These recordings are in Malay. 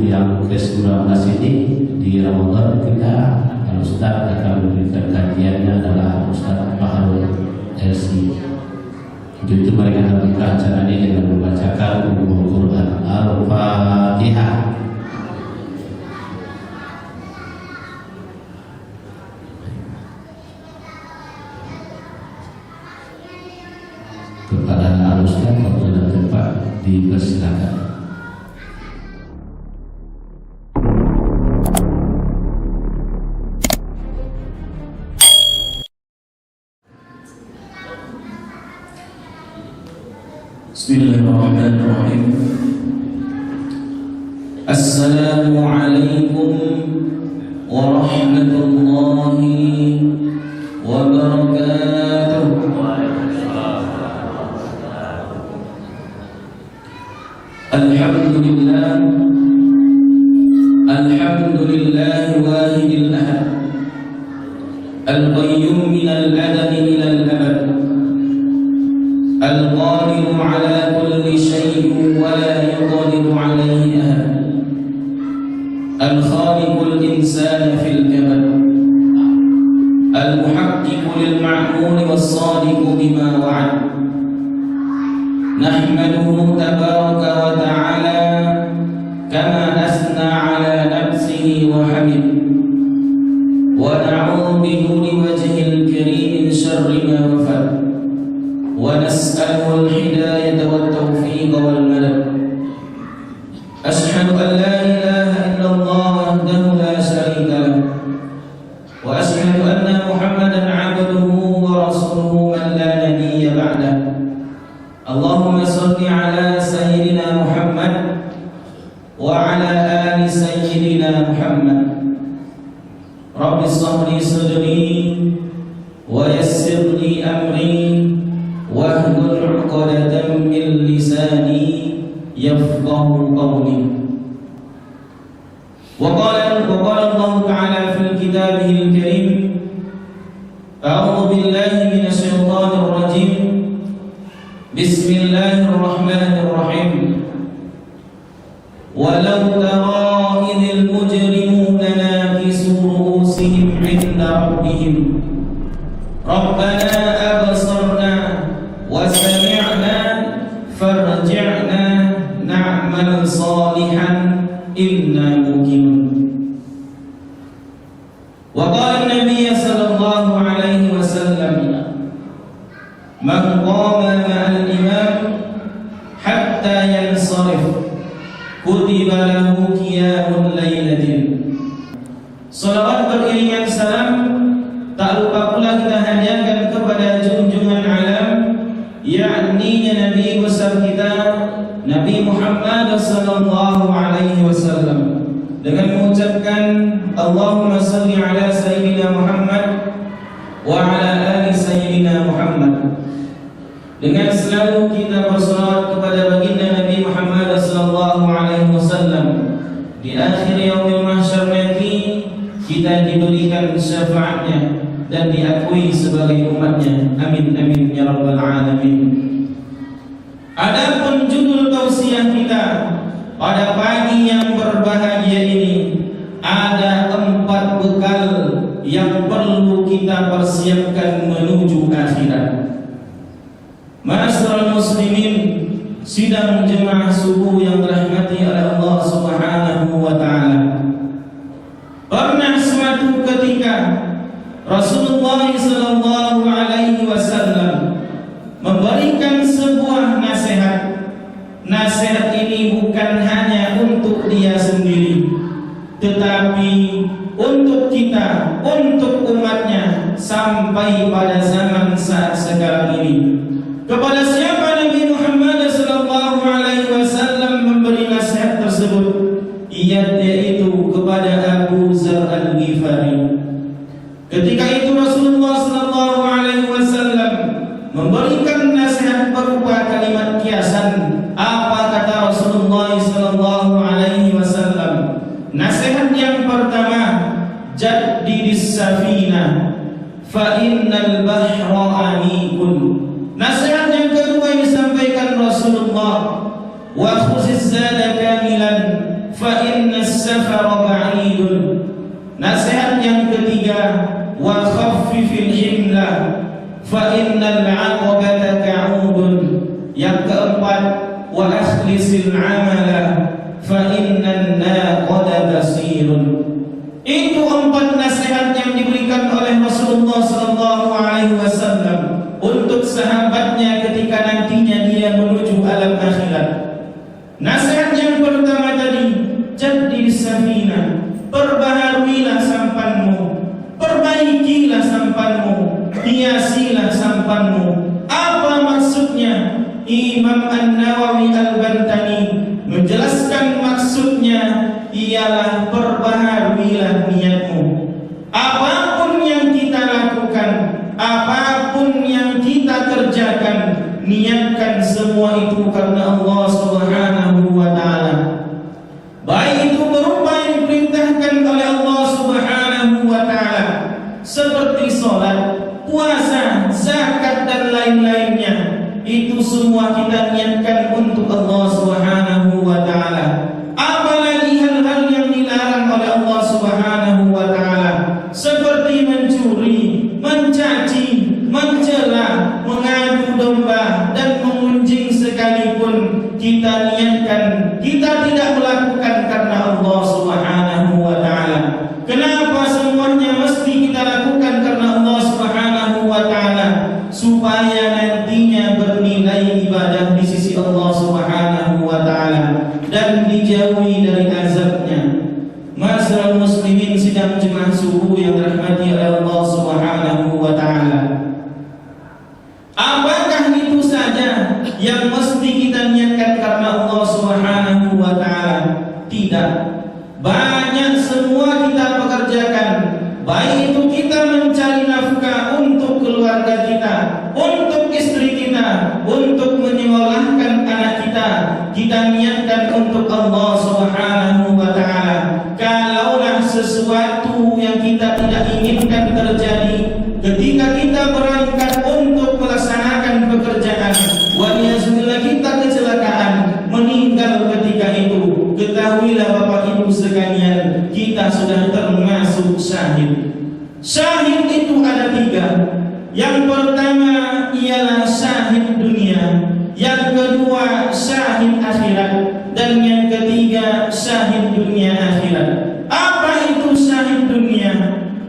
yang ke-19 ini di Ramadan kita Ustaz akan memberikan kajiannya adalah Ustaz Fahrul LC. Untuk itu mari kita buka acara ini dengan membacakan Ummul Quran Al-Fatihah. Kepada Al-Ustaz waktu dan tempat dipersilakan. Bismillahirrahmanirrahim. Assalamualaikum warahmatullahi wabarakatuh. Alhamdulillah, alhamdulillah wahidil ahad, al-qayyum minal adadi ilal abad, al-qadiru ala kulli syai'in wa la yuqadiru alayhi ahad, al-khaliqul insana fil kabad, al-muhaqqiqu lil ma'muli was-sadiqu bima wa'ad. Nahmaduhu tabaraka wa ta'ala kama asna ala nafsihi wa hamid, wa na'udhu bihi wajhil karim min syarri ma wafad, wa nas'aluhu al-hidayata wat tawfiqa wal madad. Ashhadu an la ilaha illallah wahdahu la syarika lah, wa ashhadu anna Muhammadan 'abduhu wa rasuluhu man la nabiyya ba'dah. Allahumma salli ala sayyidina Muhammad wa ala ali sayyidina Muhammad. Rabbi shrah li sadri wa yassir li amri wahlul 'uqdatam min lisani yafqahu qawli. Wa qala Allah ta'ala fil kitabihil karim, a'udzu billahi minasy syaithanir rajim. Bismillahirrahmanirrahim. Walau tara idhil mujrimuna nakisu ru'usihim 'inda rabbihim Rabbana absarna wa sami'na farji'na na'mal salihan inna muqinun. Wa qala an-nabiy sallallahu alaihi wasallam, man qama ma'al imam hatta yansarif kutiba lahu qiyamul lailatin. Salawat beriringan salam tak lupa pula kita hadiahkan kepada junjungan alam, yakni Nabi besar kita Nabi Muhammad sallallahu alaihi wasallam, dengan mengucapkan Allahumma salli ala sayyidina Muhammad wa ala ali sayyidina Muhammad, dengan selalu kita bersalawat kepada baginda Nabi Muhammad sallallahu alaihi wasallam. Di akhir yaumil mahsyar nanti kita diberikan syafaatnya dan diakui sebagai umatnya. Amin amin ya rabbal alamin. Adapun judul tausiah kita pada pagi yang berbahagia ini, ada 4 bekal yang perlu kita persiapkan menuju akhirat. Ma'asyiral muslimin, sidang jemaah subuh yang dirahmati oleh Allah Subhanahu wa taala. Pernah suatu ketika Rasulullah sallallahu alaihi wasallam memberikan sebuah nasihat. Nasihat ini bukan hanya untuk dia sendiri, tetapi untuk kita, untuk umatnya sampai pada zaman saat sekarang ini. Kepada siapa Nabi Muhammad sallallahu alaihi wasallam memberi nasihat tersebut? Yaitu kepada Abu Dzar Al-Ghifari. Ketika itu Rasulullah sallallahu alaihi wasallam memberikan nasihat berupa kalimat kiasan. Apa kata Rasulullah sallallahu alaihi wasallam? Nasihat yang pertama, jaddidis safinah fa innal bahra amikun. Nasihat yang kedua yang disampaikan Rasulullah, wa khuziz zada kamilan fa inna as-safara ba'idun. Nasihat yang ketiga, wa khaffifil himla fa innal 'aqabata ka'udun. Yang keempat, wa akhlisil 'amala fa innan naqada basirun. Itu 4 nasihat yang diberikan oleh Rasulullah SAW untuk sahabatnya ketika nantinya dia menuju alam akhirat. Nasihat yang pertama tadi, jaddid safina, perbaharuilah sampanmu, perbaikilah sampanmu, hiasilah sampanmu. Apa maksudnya? Imam An-Nawawi Al-Bantani menjelaskan maksudnya ialah perbaharuilah niatmu. Apapun yang kita lakukan, apapun yang kita kerjakan, niatkan semua itu karena Allah Subhanahu wa ta'ala. Baik itu berupa yang diperintahkan oleh Allah Subhanahu wa ta'ala seperti sholat, puasa, zakat dan lain-lainnya. Itu semua kita niatkan untuk Allah Subhanahu wa ta'ala. Apalagi hal-hal yang dilarang oleh Allah Subhanahu wa ta'ala seperti mencuri, mencaci, mencela, mengadu domba dan mengunjing sekalipun, kita niatkan kita tidak melakukan karena Allah Subhanahu wa ta'ala. Kenapa semuanya mesti kita lakukan karena Allah Subhanahu wa ta'ala? Supaya nantinya bernilai ibadah di sisi Allah Subhanahu wa ta'ala dan dijauhi dari azabnya. Ma'asyiral muslimin sidang jemaah subuh yang dirahmati oleh Allah Subhanahu wa ta'ala. Apakah itu saja yang mesti kita niatkan karena Allah Subhanahu wa ta'ala? Tidak. Banyak semua kita pekerjakan, baik itu kita mencari nafkah untuk keluarga kita, untuk istri kita, untuk menyekolahkan anak kita, kita niatkan untuk Allah Subhanahu wa ta'ala. Kalaulah sesuatu yang kita tidak inginkan terjadi ketika kita berangkat untuk melaksanakan pekerjaan, waliyazbillah kita kecelakaan, meninggal ketika itu, ketahuilah Bapak Ibu sekalian, kita sudah termasuk syahid. Syahid itu ada 3. Yang pertama ialah syahid dunia, yang kedua syahid akhirat, dan yang ketiga syahid dunia akhirat. Apa itu syahid dunia?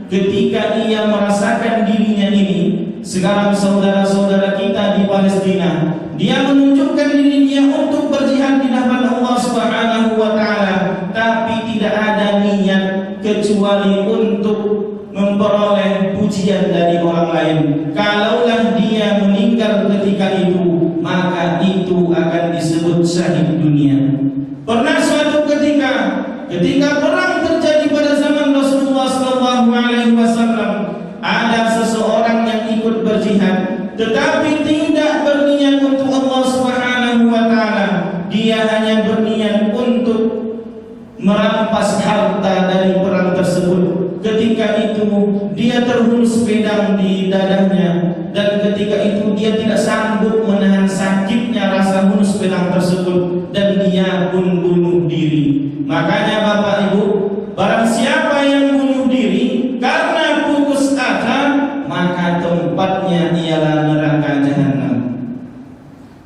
Ketika ia merasakan dirinya ini, sekarang saudara-saudara kita di Palestina, dia menunjukkan diri dia untuk berjihad di hadapan Allah Subhanahu wa ta'ala, tapi tidak ada niat kecuali untuk memperoleh pujian dari orang lain. Kalaulah dia meninggal ketika itu, maka itu akan disebut syahid dunia. Pernah suatu ketika perang terjadi pada zaman Rasulullah SAW, ada seseorang yang ikut berjihad tetapi tidak berniat untuk Allah Subhanahu wa ta'ala. Dia hanya berniat untuk merampas harta dari perang tersebut. Ketika itu dia terhunus pedang di dadanya, dan ketika itu dia tidak sanggup menahan sakitnya rasa hunus pedang tersebut, dan dia pun bunuh diri. Makanya Bapak Ibu, barang siapa yang bunuh diri karena putus asa, maka tempatnya ialah neraka jahanam.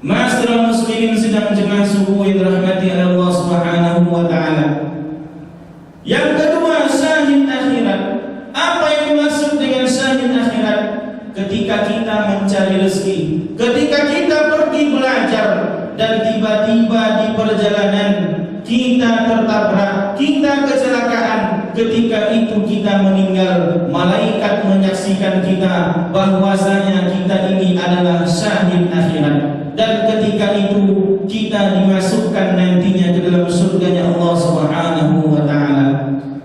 Ma'asyiral muslimin sidang jemaah subuh yang dirahmati oleh Allah Subhanahu wa ta'ala. Yang kedua, syahid akhirat. Apa yang dimaksud dengan syahid akhirat? Ketika kita mencari rezeki, ketika kita pergi belajar, dan tiba-tiba di perjalanan kita tertabrak, kita kecelakaan. Ketika itu kita meninggal, malaikat menyaksikan kita bahwasanya kita ini adalah syahid akhirat. Dan ketika itu kita dimasukkan nantinya ke dalam surganya Allah Subhanahu wa ta'ala.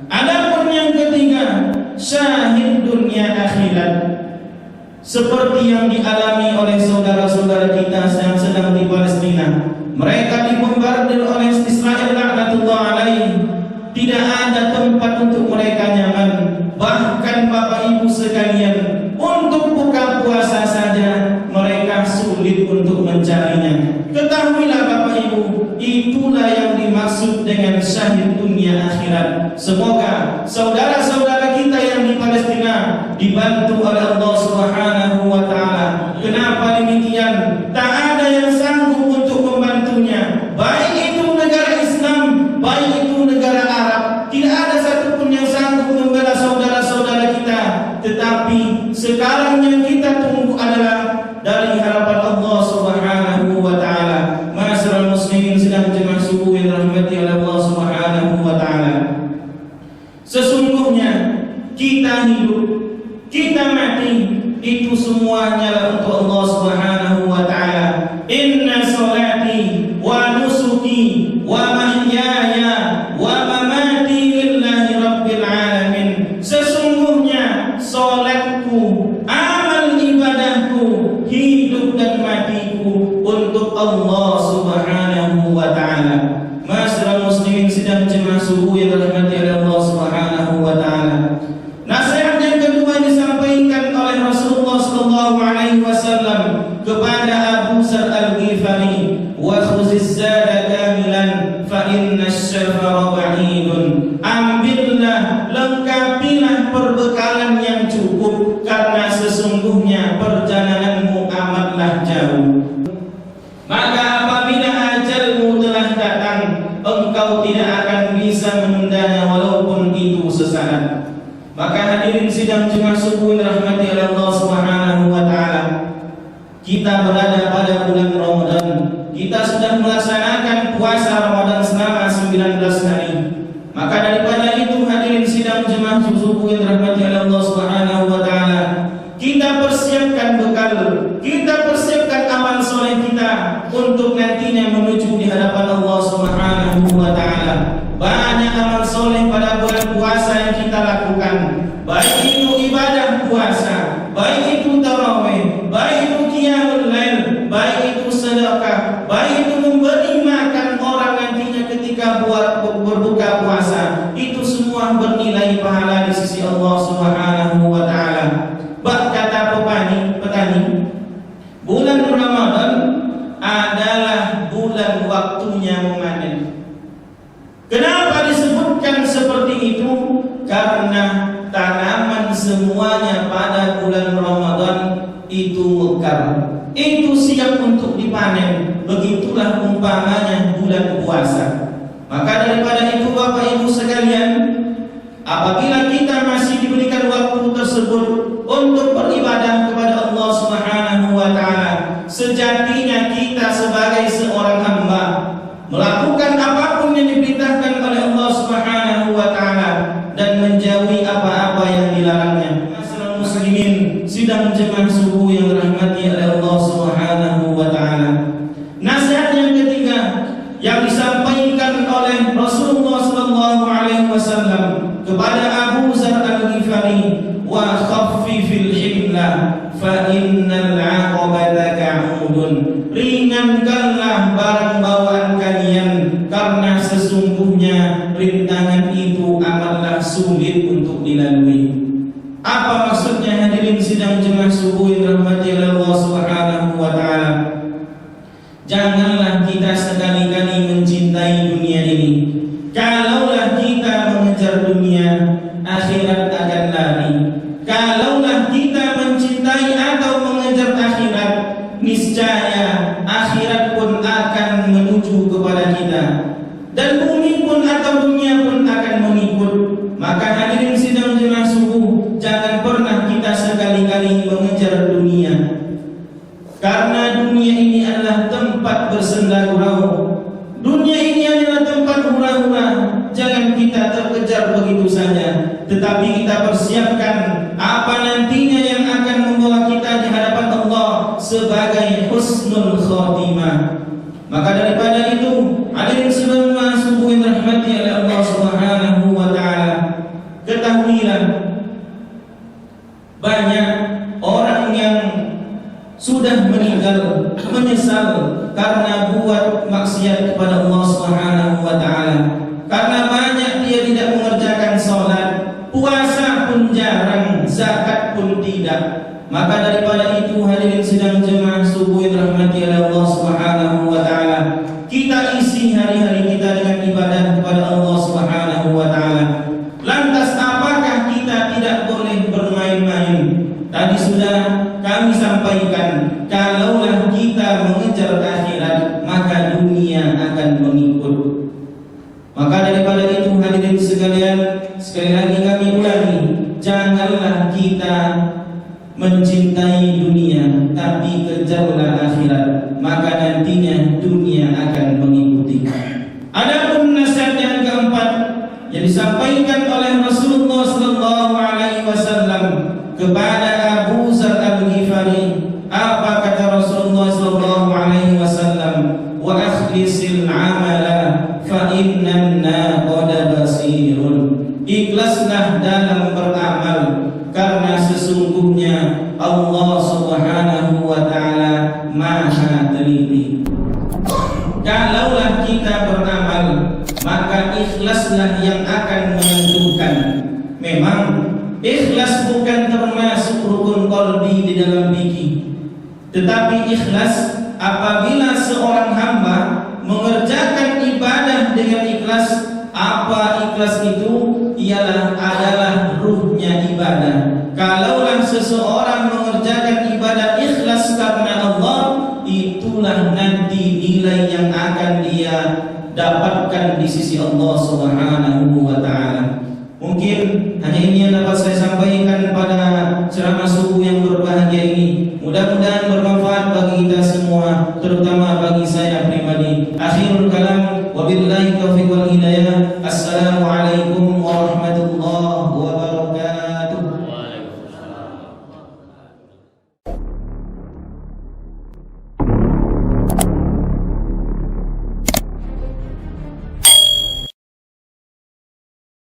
Adapun yang ketiga, syahid dunia akhirat, seperti yang dialami oleh saudara-saudara kita yang sedang di Palestina. Mereka dibombardir oleh Israel laknatullah alaih. Tidak ada tempat untuk mereka nyaman. Bahkan Bapak Ibu sekalian, untuk buka puasa saja mereka sulit untuk mencarinya. Ketahuilah Bapak Ibu, itulah yang dimaksud dimaksud dengan syahid dunia akhirat. Semoga saudara-saudara kita yang di Palestina dibantu oleh Allah Subhanahu wa taala. Kenapa demikian? Tak ada yang sanggup untuk membantunya. Baik itu negara Islam, baik itu negara Arab, tidak ada satupun yang sanggup membela saudara-saudara kita. Tetapi sekarang yang kita tunggu adalah dari harapan Allah Subhanahu wa taala. Ma'asyiral muslimin sedang jemaah subuh yang dirahmati oleh Allah Subhanahu wa taala. Sesungguhnya kita hidup, kita mati, itu semuanya untuk Allah Subhanahu wa taala. Inna salati wa nusuki wa mahyaya wa mamati lillahi rabbil alamin. Sesungguhnya salatku, amal ibadahku, hidup dan matiku untuk Allah Subhanahu wa taala. Ma'asyiral muslimin sidang jemaah subuh yang dirahmati oleh Allah Subhanahu wa taala. Nasihat yang kedua disampaikan oleh Rasulullah sallallahu alaihi wasallam kepada Abu Dzar Al-Ghifari, wa khuziz zada kamilan fa inna asy-syafara ba'idun. Ambillah, lengkapilah perbekalan yang cukup karena sesungguhnya perjalananmu amatlah jauh. Maka apabila ajalmu telah datang, engkau tidak akan bisa menundanya walaupun itu sesaat. Maka hadirin sidang jemaah subuh dirahmati oleh Allah Subhanahu wa taala. Kita berada pada bulan Ramadan. Kita sudah melaksanakan puasa Ramadan selama 19 hari. Maka daripada itu hadirin sidang jemaah subuh yang dirahmati oleh Allah Subhanahu wa taala, kita persiapkan bekal, kita persiapkan amal soleh kita untuk nantinya menuju di hadapan Allah Subhanahu wa taala. Banyak amal soleh pada bulan puasa yang kita lakukan, baik itu ibadah puasa, baik itu tarawih, baik itu qiyamul lail, baik itu sedekah, baik itu memberi makan orang nantinya ketika berbuka puasa. Itu semua bernilai pahala di sisi Allah Subhanahu wa taala. Bak kata petani, bulan Ramadan adalah bulan waktunya memanen. Kenapa disebutkan seperti itu? Karena tanaman semuanya pada bulan Ramadan itu mekar, itu siap untuk dipanen. Begitulah umpamanya bulan puasa. Maka daripada itu Bapak Ibu sekalian, apabila kita masih diberikan waktu tersebut untuk beribadah kepada Allah Subhanahu wa taala, sejatinya kita sebagai seorang hamba melakukan apapun yang diperintahkan oleh Allah Subhanahu wa taala dan menjauhi apa-apa yang dilarangnya. Ma'asyiral muslimin sidang jemaah subuh yang dirahmati oleh Allah Subhanahu wa taala. Nasihat yang ketiga yang disampaikan oleh Rasulullah sallallahu alaihi wasallam kepada Abu Dzar Al-Ghifari, wa khaffifil himla fa innal 'aqabata ka'udun. Ringankanlah barang bawaan kalian karena sesungguhnya rintangan itu amatlah sulit untuk dilalui. Apa maksudnya hadirin sidang jemaah subuh yang dirahmati oleh Allah Subhanahu wa taala? Janganlah kita sekali-kali mencintai dunia ini. Kalaulah kita mengejar dunia, akhirat akan lari. Kalaulah kita mencintai atau mengejar akhirat, niscaya akhirat pun akan menuju kepada kita, dan bumi pun atau dunia pun akan mengikut. Maka hadirin sidang jemaah subuh, jangan pernah kita sekali-kali mengejar dunia, karena dunia ini adalah tempat bersenda gurau. Dunia ini adalah tempat hura-hura. Jangan kita terkejar begitu saja, tetapi kita persiapkan apa nantinya yang akan membawa kita di hadapan Allah sebagai husnul khotimah. Maka daripada itu, hadirin semua subuh yang dirahmati oleh Allah Subhanahu wa taala, ketahuilah banyak orang yang sudah meninggal menyesal karena buat maksiat kepada Allah Subhanahu wa taala. Karena banyak dia tidak mengerjakan salat, puasa pun jarang, zakat pun tidak. Maka daripada itu hadirin sidang jemaah subuh yang dirahmati oleh Allah Subhanahu wa taala, kita isi hari-hari kita dengan ibadah sekalian, sekali lagi kami ulangi, janganlah kita mencintai dunia, tapi kejarlah akhirat, maka nantinya dunia akan mengikuti. Adapun nasihat yang keempat yang disampaikan oleh Rasulullah sallallahu alaihi wasallam kepada Abu Dzar Al-Ghifari, apa kata Rasulullah sallallahu alaihi wasallam? Wa akhlisil amala fa innan naqada basirun. Ikhlaslah dalam beramal, karena sesungguhnya Allah Subhanahu wa taala Maha teliti. Kalaulah kita beramal, maka ikhlaslah yang akan menentukan. Memang ikhlas bukan termasuk rukun qalbi di dalam fikih, tetapi ikhlas apabila seorang hamba mengerjakan ibadah dengan ikhlas. Apa ikhlas itu? Ialah adalah ruhnya ibadah. Kalaulah seseorang mengerjakan ibadah ikhlas karena Allah, itulah nanti nilai yang akan dia dapatkan di sisi Allah Subhanahu wa taala. Mungkin hanya ini yang dapat saya sampaikan pada ceramah subuh yang berbahagia ini. Mudah-mudahan bermanfaat bagi kita semua, terutama bagi saya pribadi. Akhirul kalam, wabillahi taufiq wal hidayah.